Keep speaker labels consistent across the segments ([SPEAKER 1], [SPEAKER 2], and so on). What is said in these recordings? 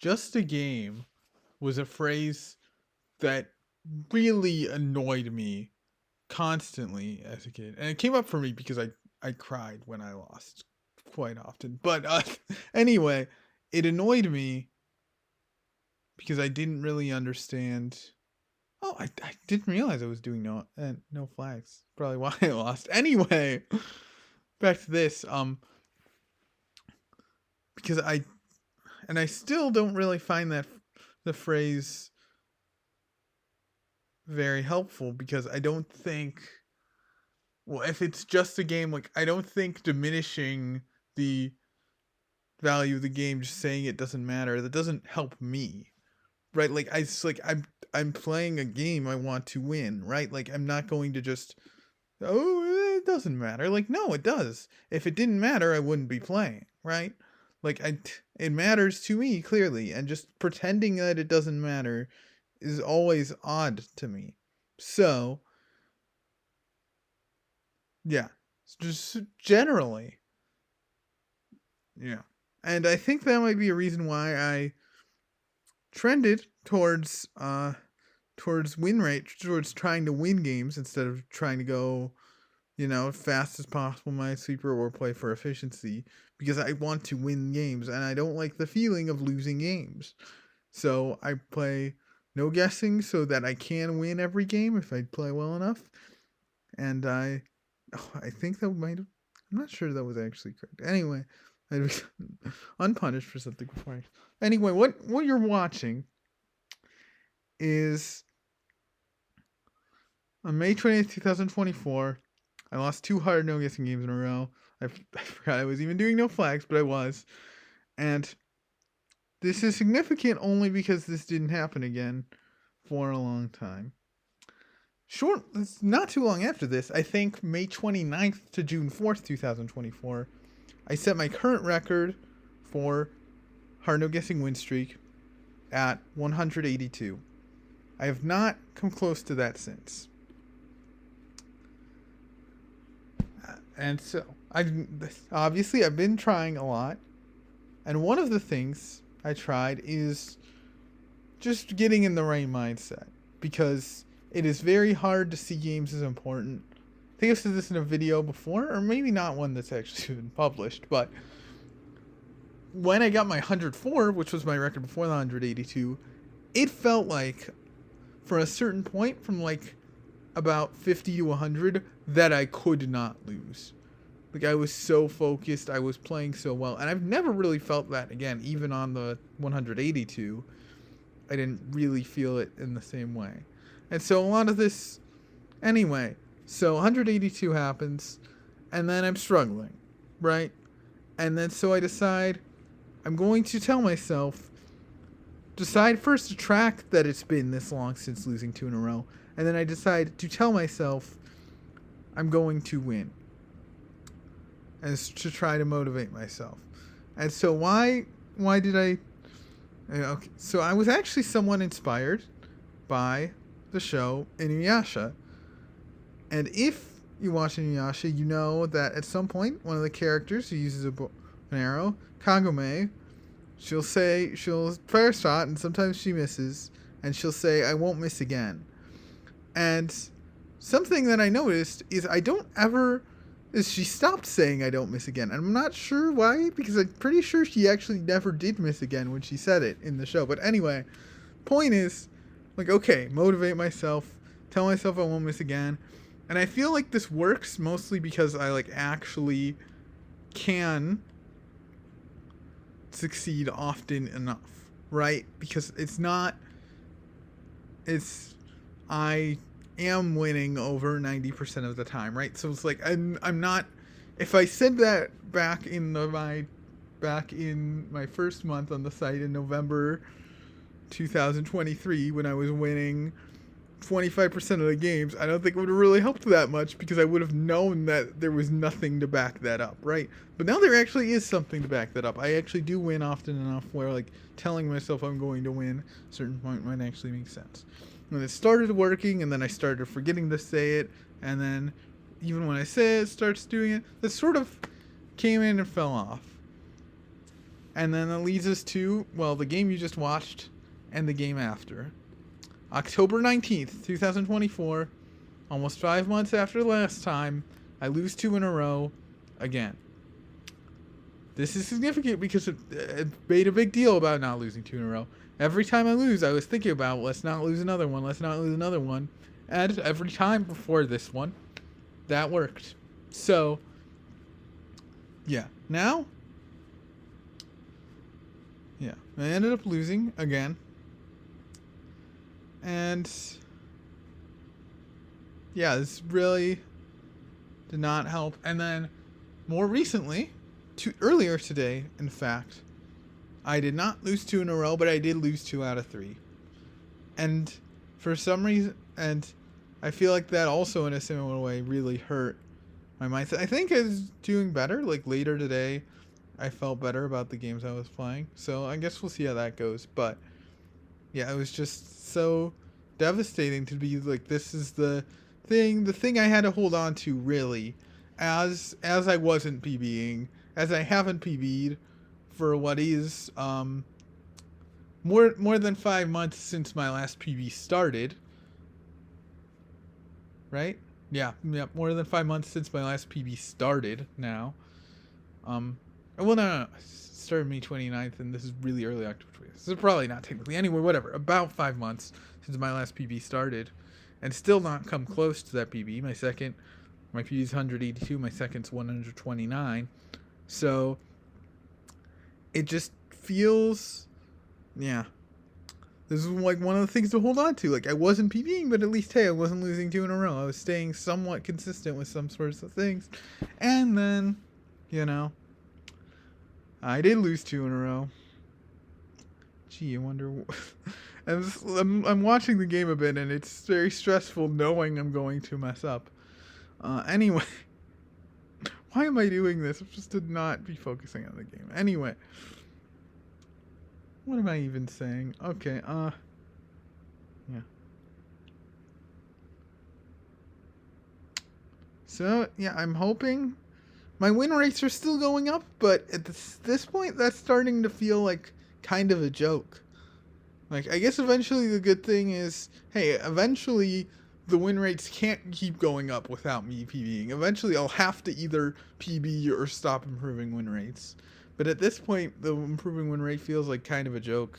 [SPEAKER 1] just a game was a phrase that really annoyed me constantly as a kid. And it came up for me because I cried when I lost quite often. But anyway, it annoyed me because I didn't really understand. Oh, I didn't realize I was doing no flags. Probably why I lost. Anyway, back to this. Because I still don't really find that the phrase very helpful because I don't think, well, if it's just a game, like, I don't think diminishing the value of the game, just saying it doesn't matter, that doesn't help me, right? Like, I'm playing a game, I want to win, right? Like, I'm not going to just, oh, it doesn't matter. Like, no, it does. If it didn't matter, I wouldn't be playing, right? Like, it matters to me, clearly, and just pretending that it doesn't matter is always odd to me. So, yeah, just generally, yeah. And I think that might be a reason why I trended towards win rate, towards trying to win games instead of trying to go, fast as possible Minesweeper or play for efficiency, because I want to win games and I don't like the feeling of losing games. So I play no guessing so that I can win every game if I play well enough. And I think that might have, I'm not sure that was actually correct. Anyway, I was unpunished for something before. Anyway, what you're watching is on May 20th, 2024, I lost 2 hard no guessing games in a row. I forgot I was even doing no flags, but I was. And this is significant only because this didn't happen again for a long time. It's not too long after this, I think May 29th to June 4th, 2024, I set my current record for hard no guessing win streak at 182. I have not come close to that since. And so, I've been trying a lot. And one of the things I tried is just getting in the right mindset. Because it is very hard to see games as important. I think I've said this in a video before, or maybe not one that's actually been published, but when I got my 104, which was my record before the 182, it felt like, for a certain point, from like about 50 to 100, that I could not lose. Like, I was so focused, I was playing so well, and I've never really felt that again, even on the 182. I didn't really feel it in the same way. And so a lot of this, anyway, so 182 happens, and then I'm struggling, right? And then so I decide I'm going to tell myself, decide first to track that it's been this long since losing 2 in a row, and then I decide to tell myself I'm going to win, as to try to motivate myself. And so why did I? Okay, so I was actually somewhat inspired by the show Inuyasha, and if you watch Inuyasha, you know that at some point one of the characters who uses an arrow, Kagome, she'll fire a shot and sometimes she misses, and she'll say, "I won't miss again." And something that I noticed is she stopped saying "I don't miss again." And I'm not sure why, because I'm pretty sure she actually never did miss again when she said it in the show. But anyway, point is, like, okay, motivate myself, tell myself I won't miss again. And I feel like this works mostly because I, like, actually can succeed often enough, right? Because I am winning over 90% of the time, right? So it's like I'm not. If I said that back in my first month on the site in November 2023, when I was winning 25% of the games, I don't think it would have really helped that much, because I would have known that there was nothing to back that up, right? But now there actually is something to back that up. I actually do win often enough where, like, telling myself I'm going to win at a certain point might actually make sense. And it started working, and then I started forgetting to say it, and then even when I say it starts doing it, that sort of came in and fell off. And then that leads us to, well, the game you just watched and the game after. October 19th, 2024, almost 5 months after last time, I lose 2 in a row again. This is significant because it made a big deal about not losing 2 in a row. Every time I lose, I was thinking about, let's not lose another one, let's not lose another one. And every time before this one, that worked. So, yeah. Now, yeah, I ended up losing again. And, yeah, this really did not help. And then, more recently, earlier today, in fact, I did not lose 2 in a row, but I did lose 2 out of 3. And for some reason, and I feel like that also in a similar way really hurt my mindset. I think I was doing better. Like later today, I felt better about the games I was playing. So I guess we'll see how that goes. But yeah, it was just so devastating to be like, this is the thing I had to hold on to really, as I wasn't PBing, as I haven't PB'd for what is more than 5 months since my last PB started. Right? Yeah, more than 5 months since my last PB started now. Well, no. It started May 29th, and this is really early October 20th. This is probably not technically. Anyway, whatever. About 5 months since my last PB started, and still not come close to that PB. My PB is 182. My second's 129. So it just feels, yeah. This is like one of the things to hold on to. Like I wasn't PBing, but at least hey, I wasn't losing 2 in a row. I was staying somewhat consistent with some sorts of things, and then, I did lose 2 in a row. Gee, I wonder. I'm watching the game a bit, and it's very stressful knowing I'm going to mess up. Anyway, why am I doing this? I just did not be focusing on the game. Anyway, what am I even saying? Okay, yeah. So, yeah, I'm hoping my win rates are still going up, but at this point, that's starting to feel like kind of a joke. Like, I guess eventually the good thing is, hey, eventually the win rates can't keep going up without me PBing. Eventually I'll have to either PB or stop improving win rates. But at this point, the improving win rate feels like kind of a joke.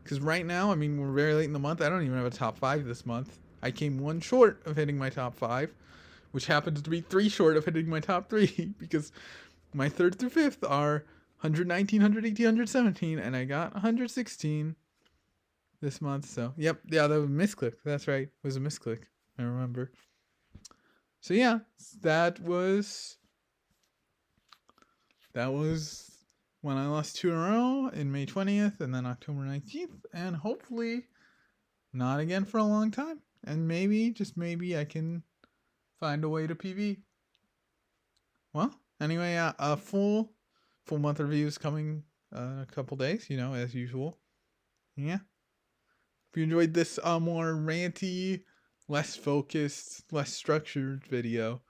[SPEAKER 1] Because right now, I mean, we're very late in the month. I don't even have a top 5 this month. I came 1 short of hitting my top 5, which happens to be 3 short of hitting my top 3, because my 3rd through 5th are 119, 118, 117, and I got 116 this month. So, yeah, that was a misclick. That's right. It was a misclick. I remember. So, yeah, that was when I lost 2 in a row in May 20th and then October 19th, and hopefully not again for a long time. And maybe, just maybe, I can find a way to PB. Well, anyway, a full month review is coming in a couple days, as usual. Yeah. If you enjoyed this more ranty, less focused, less structured video,